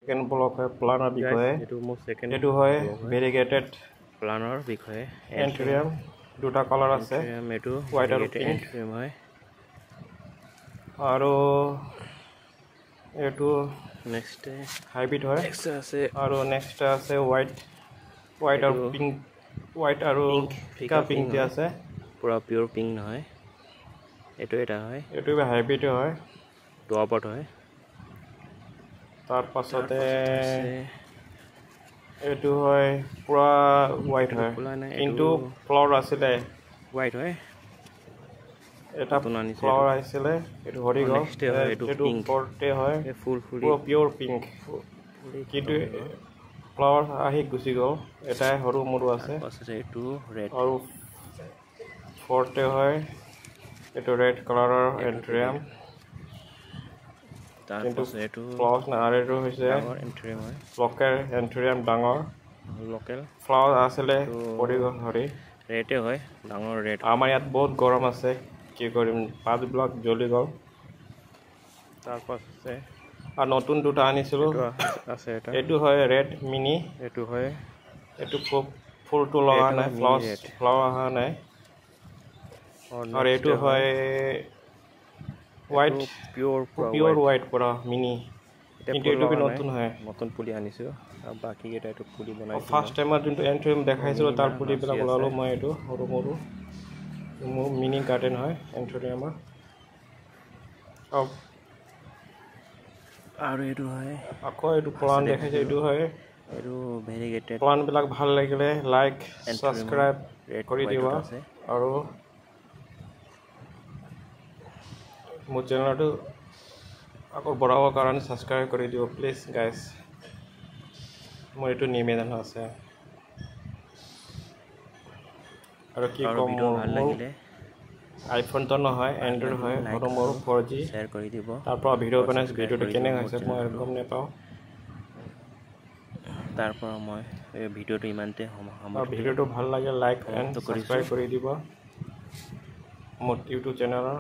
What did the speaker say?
second block হয় প্লানৰ বিষয়ে এটো মোৰ সেকেন্ড এটো হয় ভেৰিগেটেড প্লানৰ বিষয়ে এন্ট্ৰিয়াম দুটা কালাৰ আছে এটো হোৱাইট আৰু পিংক এন্ট্ৰিয়াম হয় আৰু এটো নেক্সট হাইব্ৰিড হয় নেক্সট আছে আৰু নেক্সট আছে হোৱাইট আৰু পিংক হোৱাইট আৰু ফিকা পিংক যে আছে পুৰা পিওৰ পিংক নহয় এটো এটা হয় এটো হাইব্ৰিড হয় ডুৱাবট হয় তাৰ পাছতে এটো হয় পুৰা হোৱাইট হয় কিন্তু ফ্লাৱাৰ আছিলে হোৱাইট হয় এটা ফ্লাৱাৰ আছিলে এটো হৰি গল এটো ফৰতে হয় ফুল ফুলি পুৰা পিওৰ পিংক কিন্তু ফ্লাৱাৰ আহি গুছি গল এটাই হৰু মৰু আছে এটো ৰেড আৰু ফৰতে হয় এটো ৰেড কালাৰৰ এন্ট্ৰিয়াম কিন্তু ফ্লাৱাৰ না আৰু এটো হৈছে এন্ট্ৰিয়াম হয় লোকেল এন্ট্ৰিয়াম ডাঙৰ লোকেল ফ্লাৱাৰ আছিলে হৰি গল হৰি ৰেডে হয় ডাঙৰ ৰেড আমাৰ ইয়াত বহুত গৰম আছে কি কৰিম পাঁচ ব্লক জ্বলি গল তাৰ পাছতে আৰু নতুন দুটা আনিছিলো আছে এটা এটো হয় ৰেড মিনি এটো হয় এটো ফুলটো লগা নাই ফ্লাৱাৰ আহা নাই আৰু এটো হয় হোৱাইট পিওৰ হোৱাইট পুৰা মিনি কিন্তু এটো কি নতুন হয় নতুন পুলি আনিছো আৰু বাকি এটা এটো পুলি বনাইছো ফাৰ্স্ট টাইমৰ যোনটো এন্ট্ৰিয়াম দেখাইছিলো তাৰ পুলি বিলাক ওলালো মই এটো হৰু মৰু মিনি গাৰ্ডেন হয় এন্ট্ৰিয়ামৰ আৰু এটো হয় আকৌ এটো প্লান দেখাইছে এটো হয় এটো ভেৰিগেটেড প্লান বিলাক ভাল লাগিলে লাইক সাবস্ক্ৰাইব কৰি দিবা আৰু মোৰ চেনেলটো আকৌ বঢ়াবৰ কাৰণে সাবস্ক্ৰাইব কৰি দিও প্লিজ গাইস মোৰ এটো নিবেদন আছে আৰু কি কম ভাল লাগিলে আইফোন তো নহয় এন্ড্ৰইড হয় আৰু মোৰ 4G শেয়াৰ কৰি দিব তাৰ পৰা ভিডিও বনাইছো ভিডিওটো কেনে হৈছে মই গম নাপাও তাৰ পৰা মই এই ভিডিওটো ইমানতে আৰু ভিডিওটো ভাল লাগে লাইক এণ্ড সাবস্ক্ৰাইব কৰি দিব মোৰ ইউটিউব চেনেলৰ